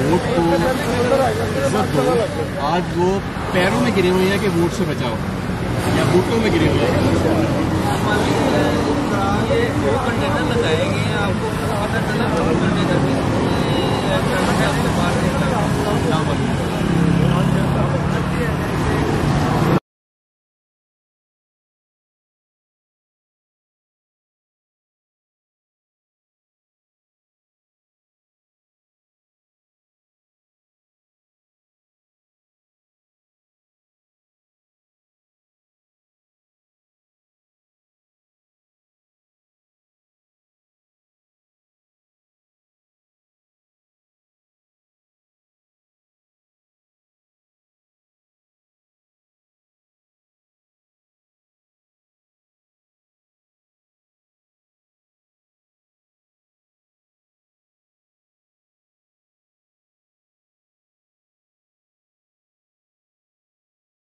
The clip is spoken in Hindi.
वोट को इज्जत दो। आज वो पैरों में गिरे हुए हैं कि वोट से बचाओ, या बूटों में गिरे हुए हैं। ये कंटेनर लगाए गए हैं, आपको पता चला कंटेनर